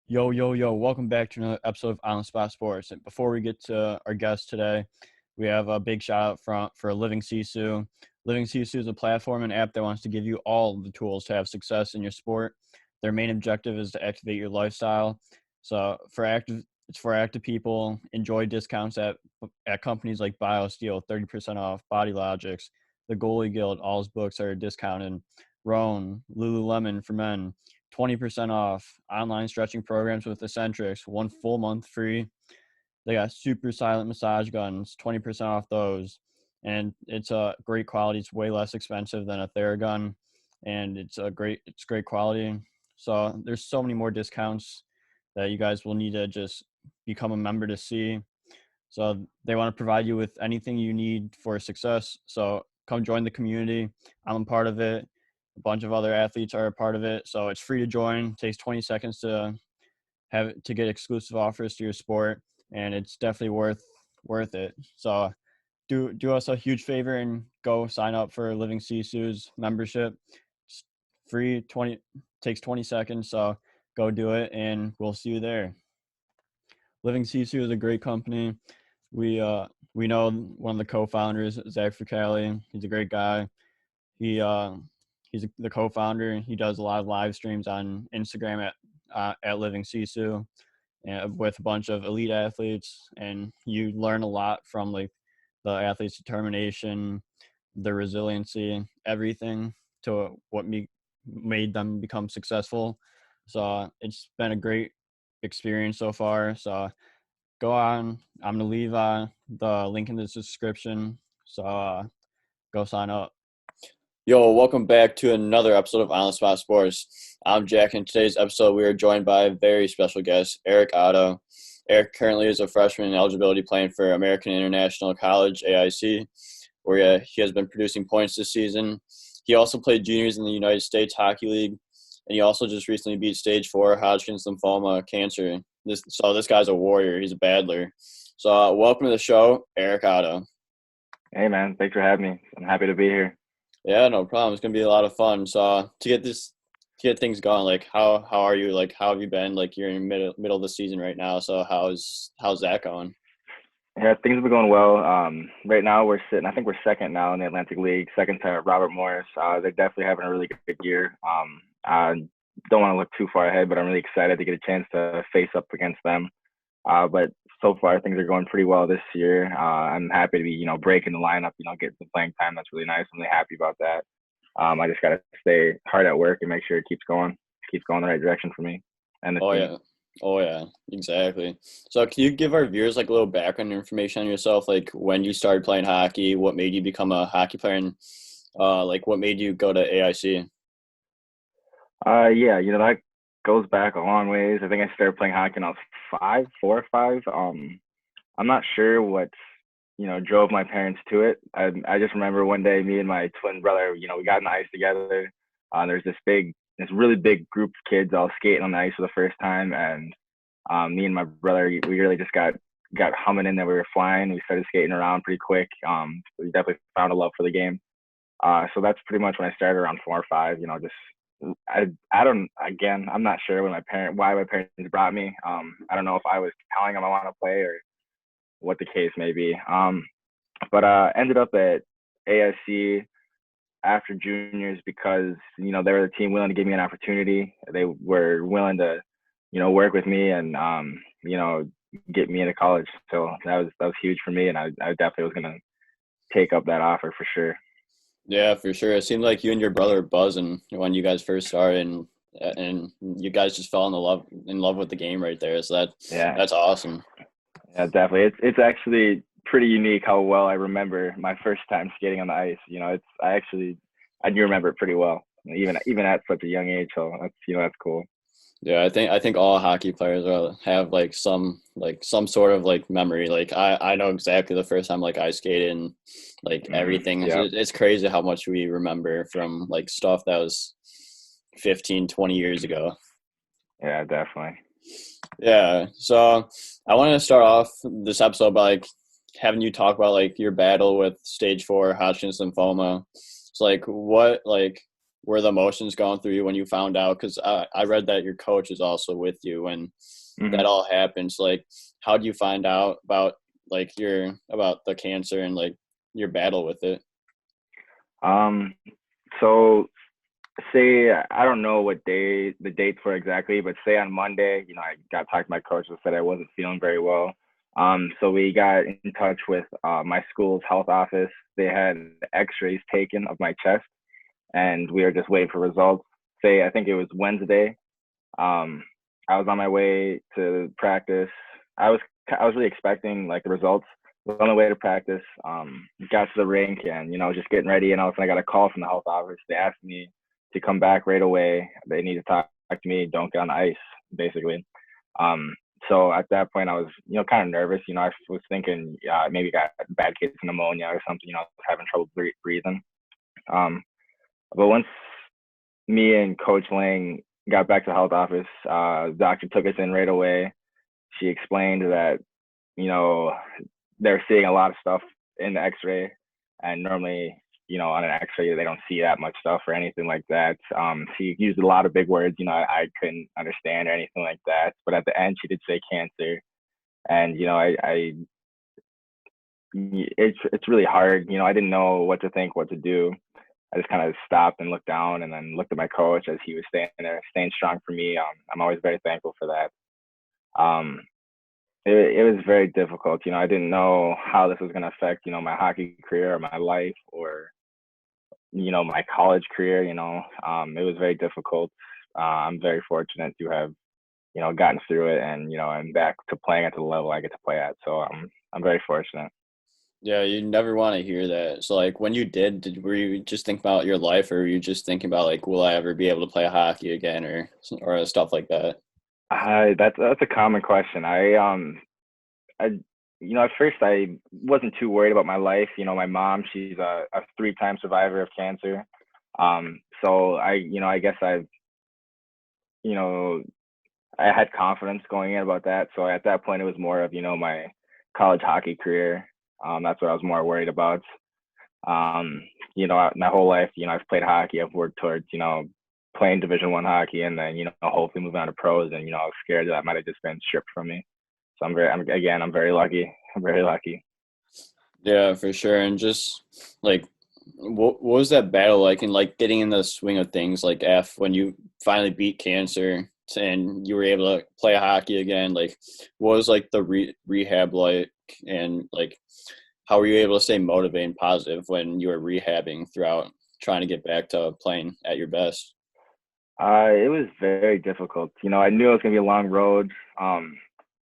Yo, yo, yo, welcome back to another episode of On the Spot Sports. And before we get to our guest today, we have a big shout out for Living Sisu. Living Sisu is a platform and app that wants to give you all the tools to have success in your sport. Their main objective is to activate your lifestyle. So it's for active people. Enjoy discounts at companies like BioSteel, 30% off, Body Logics, the Goalie Guild, all his books are discounted. Roan, Lululemon for men, 20% off. Online stretching programs with Eccentrics, 1 full month free. They got super silent massage guns, 20% off those. And it's a great quality. It's way less expensive than a Theragun, and it's great quality. So there's so many more discounts that you guys will need to just become a member to see. So they want to provide you with anything you need for success. So come join the community. I'm a part of it. A bunch of other athletes are a part of it. So it's free to join. It takes 20 seconds to get exclusive offers to your sport, and it's definitely worth it. So do us a huge favor and go sign up for Living Sisu's membership. It's free, 20 takes 20 seconds. So go do it, and we'll see you there. Living Sisu is a great company. We know one of the co-founders, Zach Fricali. He's a great guy. He's the co-founder. He does a lot of live streams on Instagram at Living Sisu, with a bunch of elite athletes, and you learn a lot from like the athletes' determination, their resiliency, everything to what made them become successful. So it's been a great experience so far. So go on. I'm gonna leave the link in the description. So go sign up. Yo, welcome back to another episode of On the Spot Sports. I'm Jack, and in today's episode we are joined by a very special guest, Eric Otto. Eric currently is a freshman in eligibility playing for American International College, AIC, where he has been producing points this season. He also played juniors in the United States Hockey League, and he also just recently beat stage 4 Hodgkin's lymphoma cancer. This guy's a warrior. He's a battler. So welcome to the show, Eric Otto. Hey man, thanks for having me. I'm happy to be here. Yeah, no problem. It's gonna be a lot of fun. So to get things going, like how are you? Like how have you been? Like you're in middle of the season right now. So how's that going? Yeah, things have been going well. Right now I think we're second now in the Atlantic League, second to Robert Morris. They're definitely having a really good year. I don't want to look too far ahead, but I'm really excited to get a chance to face up against them. But so far things are going pretty well this year. I'm happy to be, breaking the lineup, getting some playing time. That's really nice. I'm really happy about that. I just got to stay hard at work and make sure it keeps going the right direction for me and the Oh team. yeah. Oh yeah, exactly. So can you give our viewers like a little background information on yourself, like when you started playing hockey, what made you become a hockey player, and like what made you go to AIC? Yeah, that goes back a long ways. I think I started playing hockey when I was 4 or 5. I'm not sure what, drove my parents to it. I just remember one day, me and my twin brother, we got on the ice together. There's this really big group of kids all skating on the ice for the first time, and me and my brother, we really just got humming in there. We were flying. We started skating around pretty quick. We definitely found a love for the game. So that's pretty much when I started around 4 or 5. Just I don't again I'm not sure why my parents brought me. I don't know if I was telling them I want to play or what the case may be. But ended up at ASC after juniors because they were the team willing to give me an opportunity. They were willing to work with me and get me into college. So that was huge for me, and I definitely was gonna take up that offer for sure. Yeah, for sure. It seemed like you and your brother were buzzing when you guys first started, and you guys just fell in love with the game right there. So Yeah, that's awesome. yeah, definitely. It's actually pretty unique how well I remember my first time skating on the ice. I do remember it pretty well, even at such a young age. So that's cool. Yeah, I think all hockey players have like some sort of like memory. Like I know exactly the first time like I skated and like everything. Yeah, It's crazy how much we remember from like stuff that was 15, 20 years ago. yeah, definitely. Yeah. So I wanted to start off this episode by like having you talk about like your battle with stage 4 Hodgkin's lymphoma. So like were the emotions going through you when you found out? Because I read that your coach is also with you when Hmm. that all happens. Like, how do you find out about about the cancer and like your battle with it? Um, so say I don't know what day the dates were exactly, but say on Monday, I got talked to my coach and said I wasn't feeling very well. So we got in touch with my school's health office. They had X-rays taken of my chest, and we were just waiting for results. Say I think it was Wednesday. Um, I was on my way to practice. I was really expecting like the results. I was on the way to practice. Got to the rink and just getting ready, and all of a sudden I got a call from the health office. They asked me to come back right away. They need to talk to me. Don't get on the ice, basically. Um, so at that point, I was kind of nervous. I was thinking maybe got bad case pneumonia or something. I was having trouble breathing. Um, but once me and Coach Lang got back to the health office. The doctor took us in right away. She explained that, you know, they're seeing a lot of stuff in the x-ray. And normally, on an x-ray, they don't see that much stuff or anything like that. She used a lot of big words, I couldn't understand or anything like that. But at the end, she did say cancer. And, it's really hard. I didn't know what to think, what to do. I just kind of stopped and looked down and then looked at my coach as he was staying there, staying strong for me. I'm always very thankful for that. Um, it was very difficult. I didn't know how this was going to affect, my hockey career or my life or, my college career. It was very difficult. I'm very fortunate to have, gotten through it and, I'm back to playing at the level I get to play at. So I'm very fortunate. Yeah, you never want to hear that. So like when you were you just thinking about your life, or were you just thinking about like, will I ever be able to play hockey again, or stuff like that? That's a common question. I at first I wasn't too worried about my life. My mom, she's a three-time survivor of cancer. So I guess you know, I had confidence going in about that. So at that point, it was more of, my college hockey career. That's what I was more worried about. Um, my whole life, I've played hockey. I've worked towards, playing Division 1 hockey, and then, hopefully moving on to pros. And I was scared that might have just been stripped from me. So I'm very lucky. I'm very lucky. Yeah, for sure. And just like, what was that battle like, and like getting in the swing of things, like when you finally beat cancer and you were able to play hockey again? Like, what was like the rehab like, and like, how were you able to stay motivated and positive when you were rehabbing throughout trying to get back to playing at your best? It was very difficult. I knew it was gonna be a long road. I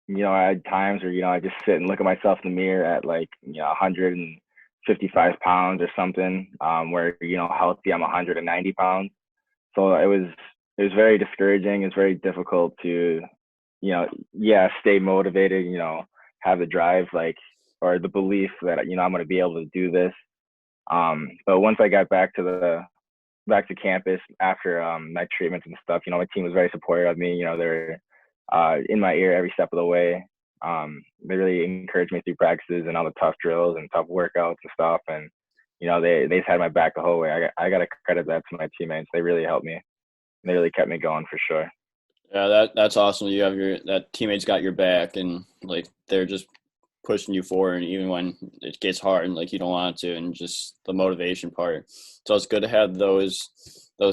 had times where I just sit and look at myself in the mirror at like 155 pounds or something. Where healthy I'm 190 pounds. So it was very discouraging. It's very difficult to yeah, stay motivated. Have the drive like or the belief that I'm gonna be able to do this. But once I got back to campus after my treatments and stuff. My team was very supportive of me. They were in my ear every step of the way. They really encouraged me through practices and all the tough drills and tough workouts and stuff. And they just had my back the whole way. I got to credit that to my teammates. They really helped me. They really kept me going for sure. Yeah, that's awesome. You have that teammates got your back, and like they're just pushing you forward even when it gets hard and like you don't want to, and just the motivation part. So it's good to have those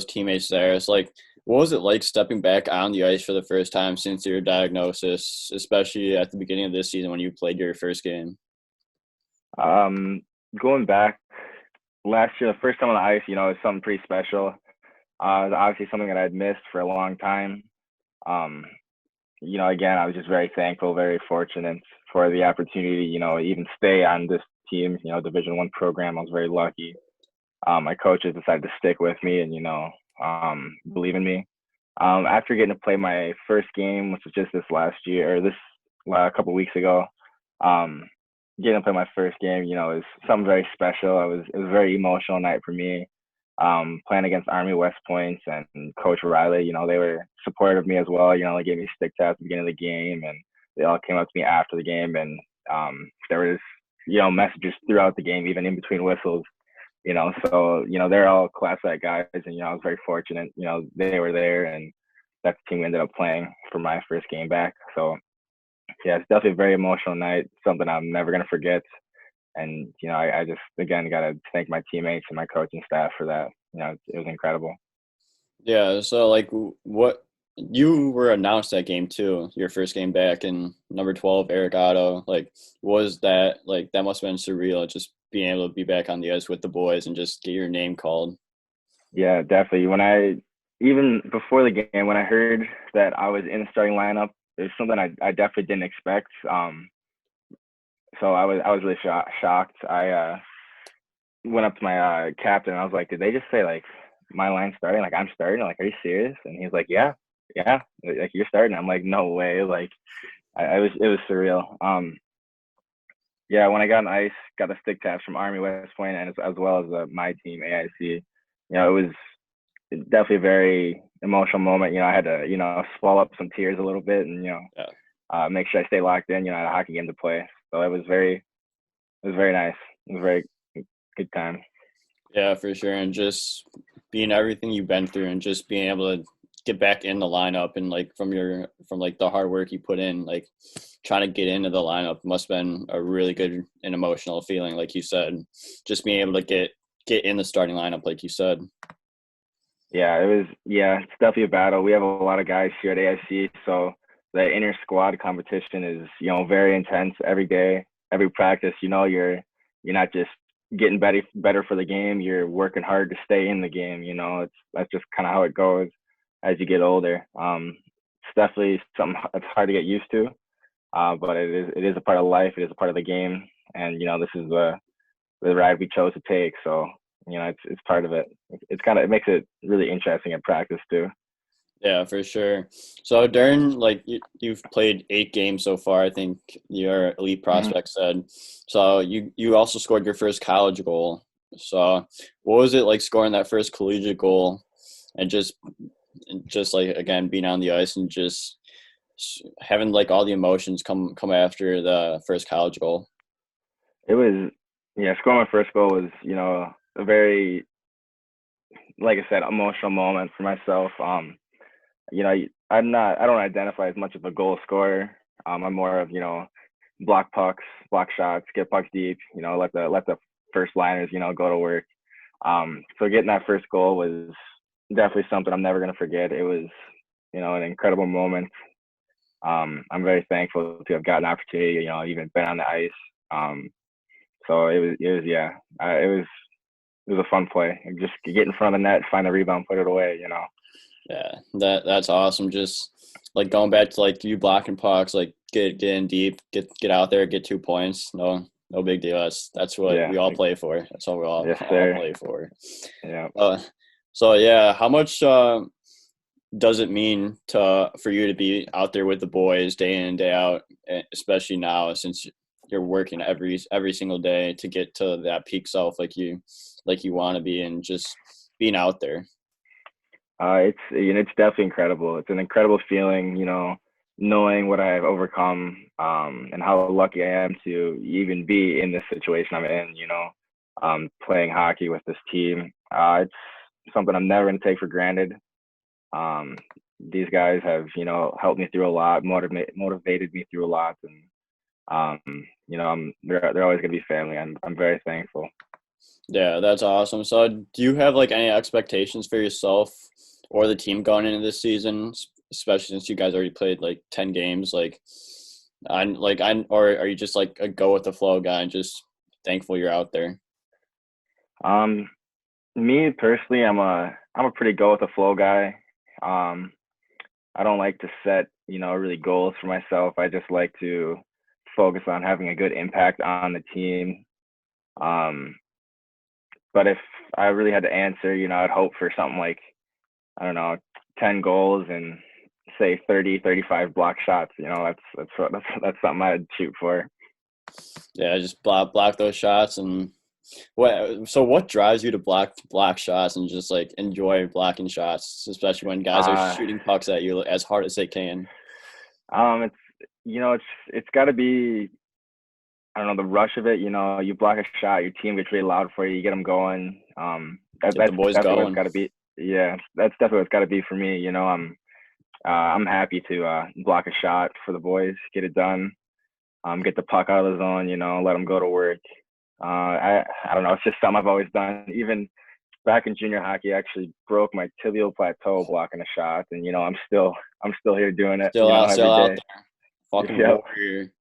teammates there. It's like, what was it like stepping back on the ice for the first time since your diagnosis, especially at the beginning of this season when you played your first game? Um, Going back last year, the first time on the ice, is something pretty special. Obviously something that I'd missed for a long time. Um, again, I was just very thankful, very fortunate for the opportunity, even stay on this team, Division 1 program. I was very lucky. My coaches decided to stick with me and, believe in me. After getting to play my first game, which was just this last year or this a couple weeks ago, um, getting to play my first game, is something very special. It was a very emotional night for me. Playing against Army West Points and Coach Riley, they were supportive of me as well. They gave me stick taps at the beginning of the game, and they all came up to me after the game, and there was, messages throughout the game, even in between whistles. So they're all class A guys, and I was very fortunate. They were there, and that's the team we ended up playing for my first game back. So yeah, it's definitely a very emotional night, something I'm never gonna forget. And I just again got to thank my teammates and my coaching staff for that. It was incredible. Yeah, so like what you were announced that game too, your first game back, and number 12, Eric Otto. Like, was that like that must have been surreal just being able to be back on the ice with the boys and just get your name called. Yeah, definitely. When I even before the game, when I heard that I was in the starting lineup, it was something I definitely didn't expect. So I was really shocked. I went up to my captain and I was like, "Did they just say like my line's starting? Like I'm starting? Like, are you serious?" And he was like, "Yeah, yeah, like you're starting." I'm like, "No way!" Like it was surreal. Yeah, when I got on ice, got the stick taps from Army West Point and as well as my team AIC. It was definitely a very emotional moment. I had to swallow up some tears a little bit and Yeah. make sure I stay locked in. I had a hockey game to play, so it was very nice. It was a very good time. Yeah, for sure. And just being everything you've been through and just being able to get back in the lineup and like from like the hard work you put in, like trying to get into the lineup must have been a really good and emotional feeling, like you said. Just being able to get in the starting lineup, like you said. Yeah, it was. Yeah, it's definitely a battle. We have a lot of guys here at AIC, so the inter squad competition is very intense every day, every practice. You're not just getting better for the game. You're working hard to stay in the game. That's just kind of how it goes as you get older. It's definitely something that's hard to get used to, but it is a part of life. It is a part of the game, and this is the ride we chose to take. So it's part of it. It makes it really interesting at practice too. Yeah, for sure. So during like you've played 8 games so far, I think your elite hmm prospect said. So you also scored your first college goal. So what was it like scoring that first collegiate goal and just like again being on the ice and just having like all the emotions come after the first college goal? It was scoring my first goal was a very, like I said, emotional moment for myself. I don't identify as much of a goal scorer. I'm more of block pucks, block shots, get pucks deep. Let the first liners go to work. So getting that first goal was definitely something I'm never gonna forget. It was an incredible moment. I'm very thankful to have gotten an opportunity. Even been on the ice. So it was yeah. It was a fun play. And just get in front of the net, find the rebound, put it away. Yeah, that's awesome. Just like going back to like you blocking pucks, like get in deep, get out there, get 2 points. No big deal. That's what Yeah. we all play for. That's what we all Yes, all sir. play for. Yeah. Uh, so yeah, how much does it mean to for you to be out there with the boys day in and day out, especially now since you're working every single day to get to that peak self like you want to be and just being out there. It's definitely incredible. It's an incredible feeling, knowing what I've overcome, and how lucky I am to even be in this situation I'm in. Playing hockey with this team. It's something I'm never gonna take for granted. Um, these guys have, helped me through a lot, motivated me through a lot, and they're always gonna be family. I'm very thankful. Yeah, that's awesome. So, do you have like any expectations for yourself or the team going into this season, especially since you guys already played like 10 games? Or are you just like a go with the flow guy and just thankful you're out there? Um, Me personally, I'm a pretty go with the flow guy. Um, I don't like to set, really goals for myself. I just like to focus on having a good impact on the team. Um, but if I really had to answer, I'd hope for something like, I don't know, 10 goals and say 30, 35 block shots. That's something I'd shoot for. Yeah, just block those shots and what drives you to block shots and just like enjoy blocking shots, especially when guys are Uh, shooting pucks at you as hard as they can? it's got to be I don't know, the rush of it. You block a shot, your team gets really loud for you. You get them going. Get the That's boys definitely what it's going. got to be. Yeah, that's definitely what it's got to be for me. I'm happy to block a shot for the boys, get it done, get the puck out of the zone. Let them go to work. I don't know. It's just something I've always done. Even back in junior hockey, I actually broke my tibial plateau blocking a shot, and I'm still here doing it. Still Every out day. there. Fucking Yep. warrior.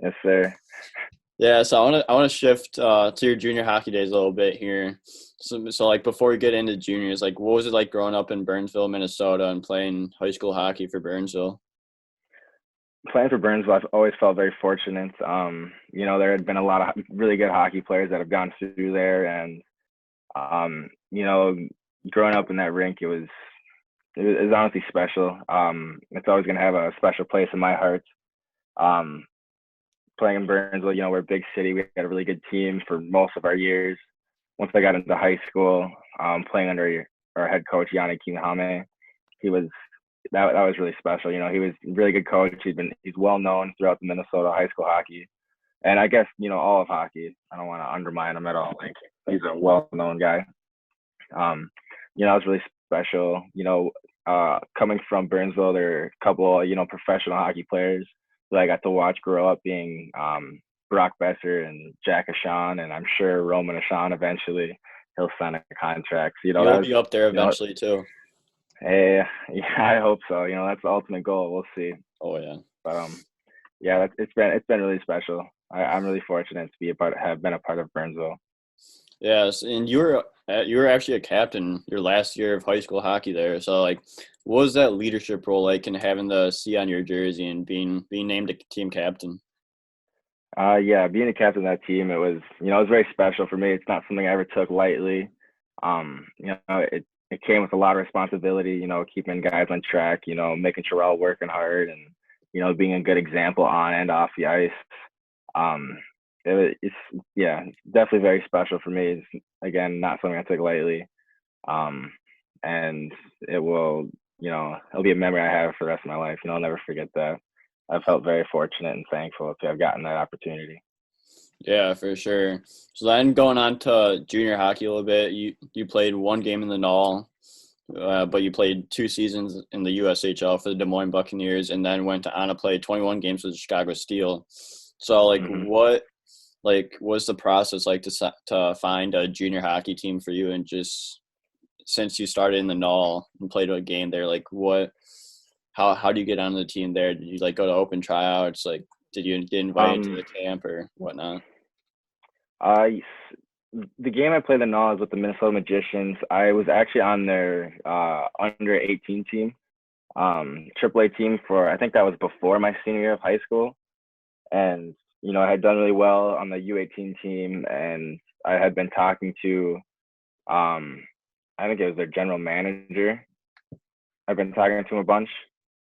Yes, sir. Yeah, so I wanna shift to your junior hockey days a little bit here. So like before we get into juniors, like what was it like growing up in Burnsville, Minnesota, and playing high school hockey for Burnsville? Playing for Burnsville, I've always felt very fortunate. There had been a lot of really good hockey players that have gone through there, and um, you know, growing up in that rink, it was honestly special. It's always gonna have a special place in my heart. Um, Playing in Burnsville, we're a big city. We had a really good team for most of our years. Once I got into high school, playing under our head coach Yanni Kimihame, he was that was really special. He was a really good coach. He's well known throughout the Minnesota high school hockey, and I guess all of hockey. I don't want to undermine him at all. Like he's a well known guy. It was really special. Coming from Burnsville, there are a couple professional hockey players that I got to watch grow up, being Brock Besser and Jack Ashawn, and I'm sure Roman Ashawn eventually he'll sign a contract. So, You'll that was be up there you know eventually too. Hey, yeah, I hope so. That's the ultimate goal. We'll see. Oh yeah. But yeah, it's been really special. I'm really fortunate to have been a part of Burnsville. Yes, and you were actually a captain your last year of high school hockey there. So like, what was that leadership role like, and having the C on your jersey and being named a team captain? Yeah, being a captain of that team, it was very special for me. It's not something I ever took lightly. It came with a lot of responsibility. Keeping guys on track. Making sure we're all working hard, and being a good example on and off the ice. Um, it's yeah, it's definitely very special for me. It's again not something I take lightly. Um, and it'll be a memory I have for the rest of my life. I'll never forget that. I felt very fortunate and thankful to have gotten that opportunity. Yeah, for sure. So then going on to junior hockey a little bit, you played one game in the NOL, but you played 2 seasons in the USHL for the Des Moines Buccaneers, and then went on to play 21 games with the Chicago Steel. So like, Hmm. what like was the process like to find a junior hockey team for you, and just since you started in the NOL and played a game there, like how do you get on the team there? Did you like go to open tryouts? Like, did you get invited to Um, the camp or whatnot? I the game I played the NOL is with the Minnesota Magicians. I was actually on their under 18 team, AAA team for I think that was before my senior year of high school, and I had done really well on the U18 team, and I had been talking to um, I think it was their general manager. I've been talking to him a bunch.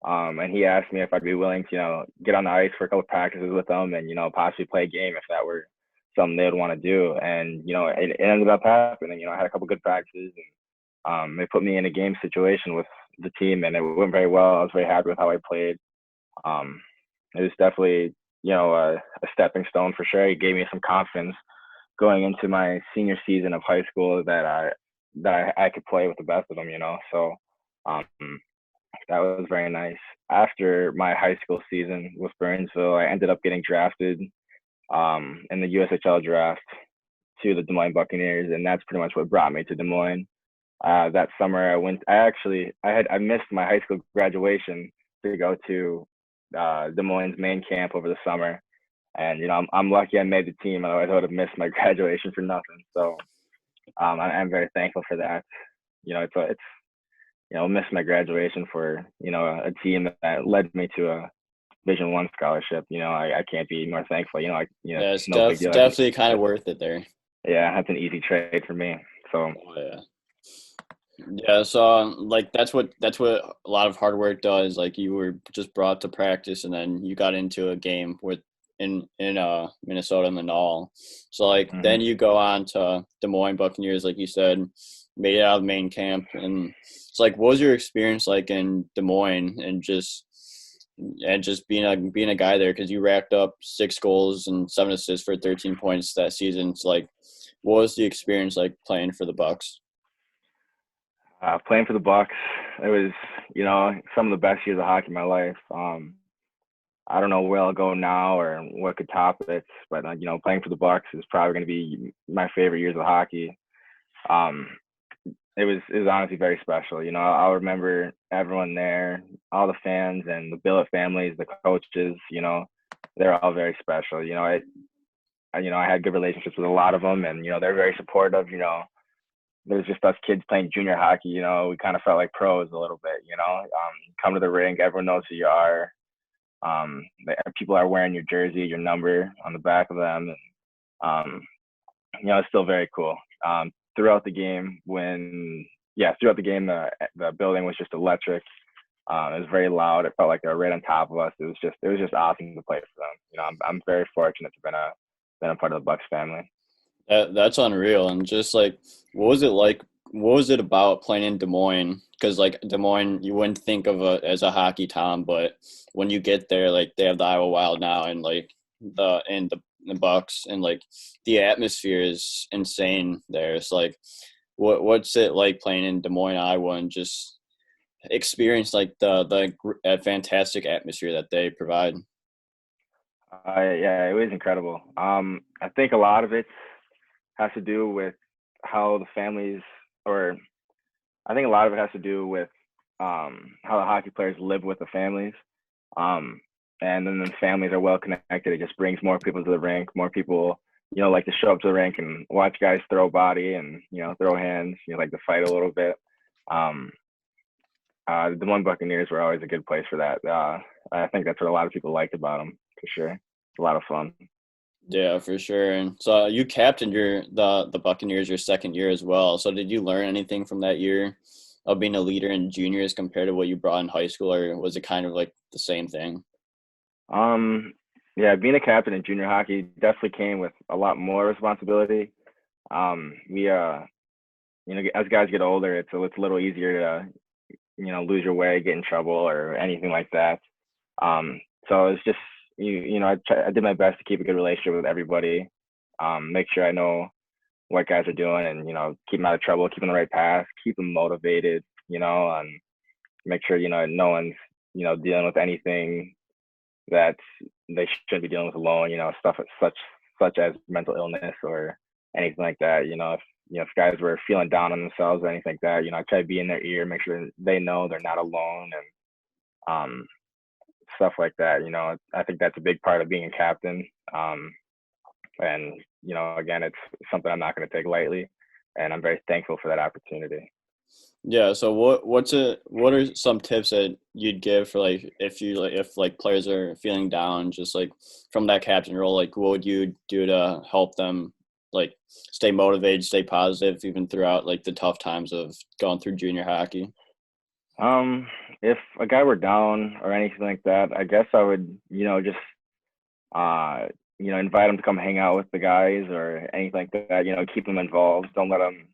And he asked me if I'd be willing to, get on the ice for a couple of practices with them and, possibly play a game if that were something they would want to do. And, it ended up happening. I had a couple of good practices, and they put me in a game situation with the team, and it went very well. I was very happy with how I played. Um, it was definitely, a stepping stone for sure. It gave me some confidence going into my senior season of high school that I could play with the best of them, So um, that was very nice. After my high school season with Burnsville, I ended up getting drafted in the USHL draft to the Des Moines Buccaneers, and that's pretty much what brought me to Des Moines. That summer, I missed my high school graduation to go to Des Moines main camp over the summer, and I'm lucky I made the team. Otherwise, I would have missed my graduation for nothing. So I'm very thankful for that. It's missed my graduation for a team that led me to a Division One scholarship. I can't be more thankful. Yeah, It's it's no big deal. definitely kind of worth it there. Yeah, that's an easy trade for me. So Oh yeah. Yeah, so like that's what a lot of hard work does. Like you were just brought to practice, and then you got into a game with in Minnesota in the NOL. So like mhm. then you go on to Des Moines Buccaneers, like you said, made it out of main camp, and it's like what was your experience like in Des Moines, and just and just being a guy there because you racked up 6 goals and 7 assists for 13 points that season. It's like, what was the experience like playing for the Bucks? Playing for the Bucks, it was some of the best years of hockey in my life. I don't know where I'll go now or what could top it, but playing for the Bucks is probably going to be my favorite years of hockey. Um, it was honestly very special. I'll remember everyone there, all the fans and the billet families, the coaches. They're all very special. I had good relationships with a lot of them, and they're very supportive. There's just us kids playing junior hockey. We kind of felt like pros a little bit. Come to the rink, everyone knows who you are. People are wearing your jersey, your number on the back of them, and it's still very cool. Throughout the game, the building was just electric. It was very loud. It felt like they were right on top of us. It was just awesome to play for them. I'm very fortunate to have been a part of the Bucks family. That's unreal. And just like, what was it like? What was it about playing in Des Moines? Because like Des Moines, you wouldn't think of as a hockey town, but when you get there, like they have the Iowa Wild now, and like the Bucks, and like the atmosphere is insane there. It's like, what's it like playing in Des Moines, Iowa, and just experience like the fantastic atmosphere that they provide? Yeah, it was incredible. I think a lot of it has to do with how the families, or I think a lot of it has to do with how the hockey players live with the families. Um, and then the families are well connected. It just brings more people to the rink. More people, like to show up to the rink and watch guys throw body and throw hands. Like to fight a little bit. Um, the Des Moines Buccaneers were always a good place for that. I think that's what a lot of people liked about them for sure. It's a lot of fun. Yeah, for sure. And so you captained the Buccaneers your second year as well. So did you learn anything from that year of being a leader in juniors compared to what you brought in high school, or was it kind of like the same thing? Um, yeah, being a captain in junior hockey definitely came with a lot more responsibility. We as guys get older, it's a little easier to lose your way, get in trouble, or anything like that. So it's just I did my best to keep a good relationship with everybody. Make sure I know what guys are doing, and keep them out of trouble, keep them on the right path, keep them motivated. And make sure no one's dealing with anything that they shouldn't be dealing with alone. Stuff such as mental illness or anything like that. If guys were feeling down on themselves or anything like that, I try to be in their ear, make sure they know they're not alone, and um, stuff like that. I think that's a big part of being a captain. And again, it's something I'm not going to take lightly, and I'm very thankful for that opportunity. Yeah, so what are some tips that you'd give for like if like players are feeling down, just like from that captain role, like what would you do to help them like stay motivated, stay positive even throughout like the tough times of going through junior hockey? Um, if a guy were down or anything like that, I guess I would, just uh, invite him to come hang out with the guys or anything like that. Keep them involved. Don't let them,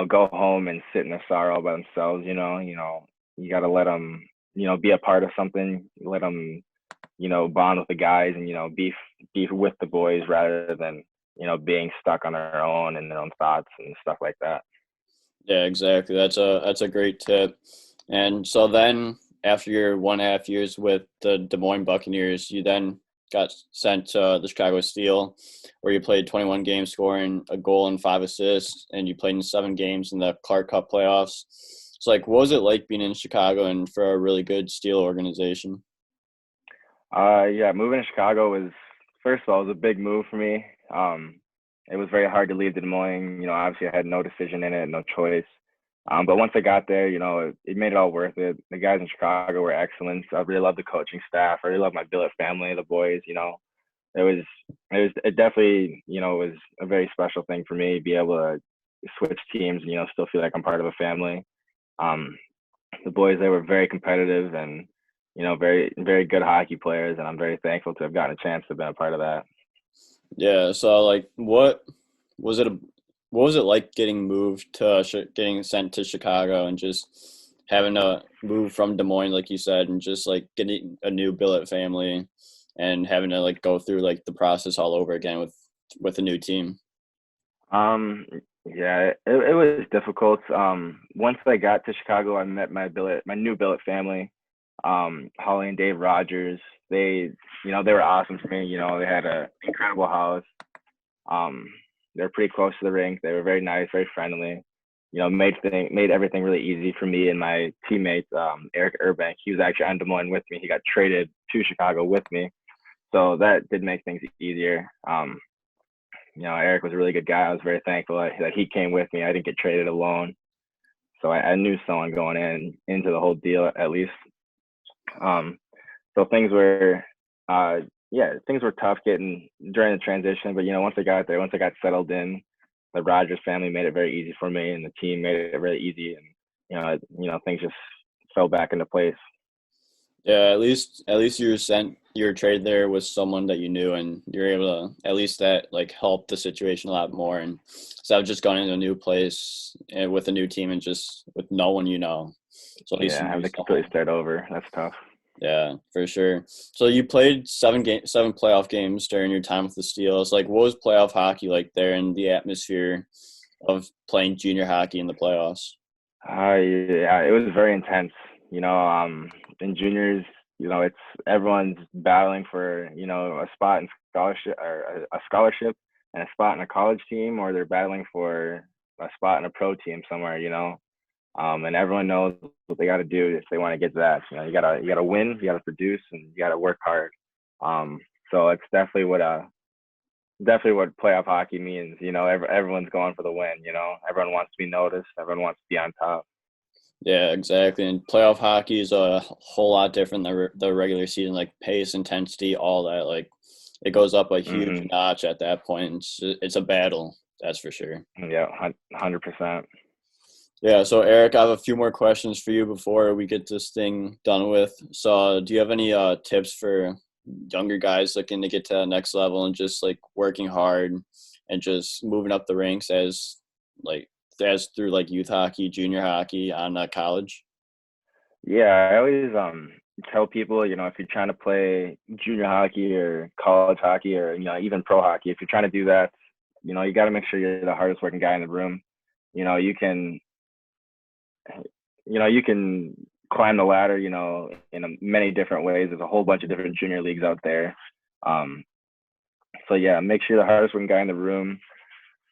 go home and sit in the sorrow by themselves. You got to let them, be a part of something. Let them, bond with the guys and be with the boys rather than being stuck on their own and their own thoughts and stuff like that. Yeah, exactly. That's a great tip. And so then after your 1.5 years with the Des Moines Buccaneers, you then got sent to the Chicago Steel, where you played 21 games, scoring a goal and 5 assists, and you played in 7 games in the Clark Cup playoffs. So, like, what was it like being in Chicago and for a really good Steel organization? Yeah, moving to Chicago was first of all it was a big move for me. It was very hard to leave Des Moines. Obviously I had no decision in it, no choice. But once I got there, it made it all worth it. The guys in Chicago were excellent. I really loved the coaching staff. I really loved my billet family, the boys. It was, it definitely, was a very special thing for me to be able to switch teams and still feel like I'm part of a family. Um, the boys, they were very competitive and very very good hockey players, and I'm very thankful to have gotten a chance to be a part of that. Yeah. So, like, was it? What was it like getting moved to getting sent to Chicago and just having to move from Des Moines, like you said, and just like getting a new billet family and having to like go through like the process all over again with a new team? Um, yeah, it was difficult. Once I got to Chicago, I met my new billet family, Holly and Dave Rogers. They, they were awesome to me. They had an incredible house. Um, they were pretty close to the rink. They were very nice, very friendly. Made everything really easy for me and my teammate, Eric Urbank. He was actually on Des Moines with me. He got traded to Chicago with me, so that did make things easier. Eric was a really good guy. I was very thankful that he came with me. I didn't get traded alone, so I knew someone going into the whole deal at least. Um, so things were tough getting during the transition, but once I got there, once I got settled in, the Rogers family made it very easy for me, and the team made it really easy, and things just fell back into place. Yeah, at least you were traded there with someone that you knew, and you're able to at least that like help the situation a lot more. And so I've just gone into a new place and with a new team and just with no one you know. So at least Yeah, you knew having to completely someone. start over, that's tough. Yeah, for sure. So you played 7 playoff games during your time with the Steels. Like, what was playoff hockey like there in the atmosphere of playing junior hockey in the playoffs? Yeah, it was very intense. In juniors, it's everyone's battling for a spot in scholarship or a scholarship and a spot in a college team, or they're battling for a spot in a pro team somewhere. And everyone knows what they got to do if they want to get to that. You gotta win, you gotta produce, and you gotta work hard. Um, so it's definitely what playoff hockey means. Everyone's going for the win. Everyone wants to be noticed. Everyone wants to be on top. Yeah, exactly. And playoff hockey is a whole lot different than the regular season, like pace, intensity, all that. Like, it goes up a huge Hmm. notch at that point. It's a battle, that's for sure. Yeah, 100%. Yeah, so Eric, I have a few more questions for you before we get this thing done with. So, do you have any tips for younger guys looking to get to the next level and just like working hard and just moving up the ranks like as through like youth hockey, junior hockey, on college? Yeah, I always tell people, if you're trying to play junior hockey or college hockey or even pro hockey, if you're trying to do that, you got to make sure you're the hardest working guy in the room. You know, you can you can climb the ladder, in many different ways. There's a whole bunch of different junior leagues out there. Um, so yeah, make sure you're the hardest working guy in the room.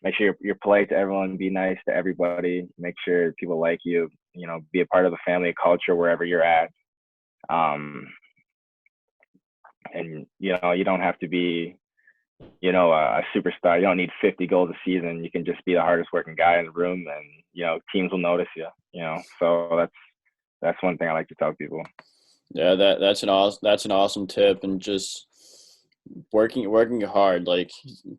Make sure you're polite to everyone, be nice to everybody. Make sure people like you. Be a part of the family culture wherever you're at. Um, and you don't have to be a superstar. You don't need 50 goals a season. You can just be the hardest working guy in the room, and teams will notice you. So that's one thing I like to tell people. Yeah, that's an awesome tip, and just working hard. Like,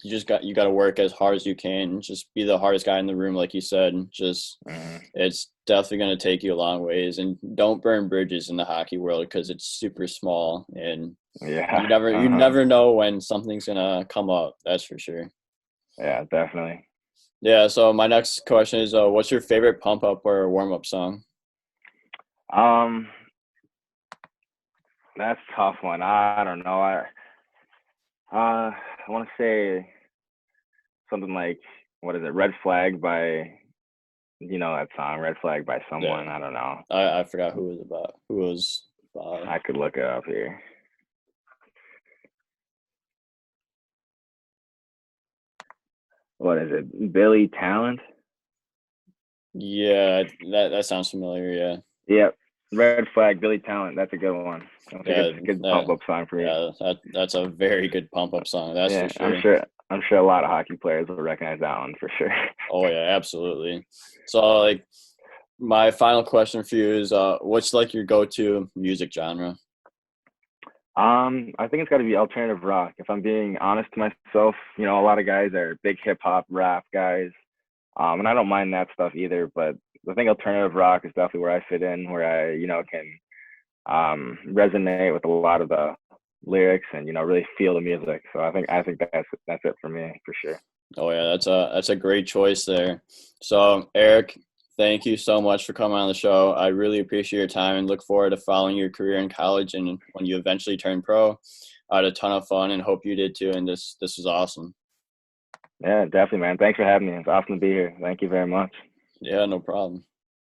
you got to work as hard as you can. Just be the hardest guy in the room, like you said. Just Hmm. it's definitely going to take you a long ways, and don't burn bridges in the hockey world because it's super small, and Yeah. you never know when something's gonna come up. That's for sure. Yeah, definitely. Yeah. So my next question is, what's your favorite pump up or warm up song? Um, that's a tough one. I don't know. I want to say something like, what is it? Red Flag by, that song, Red Flag by Yeah, someone. I don't know. I forgot who it was about. Who it was by? I could look it up here. What is it? Billy Talent? Yeah, that sounds familiar. Yeah. Yep. Red Flag, Billy Talent. That's a good one. That's a Yeah, good pump up song for me. that's a very good pump up song. That's Yeah, for sure. I'm sure a lot of hockey players will recognize that one for sure. Oh yeah, absolutely. So like, my final question for you is, what's like your go-to music genre? I think it's got to be alternative rock. If I'm being honest to myself, a lot of guys are big hip hop rap guys. And I don't mind that stuff either, but I think alternative rock is definitely where I fit in, where I, can resonate with a lot of the lyrics and really feel the music. So I think that's it for me for sure. Oh yeah, that's a great choice there. So Eric, Thank you so much for coming on the show. I really appreciate your time and look forward to following your career in college and when you eventually turn pro. I had a ton of fun and hope you did too. And this was awesome. Yeah, definitely, man. Thanks for having me. It's awesome to be here. Thank you very much. Yeah, no problem.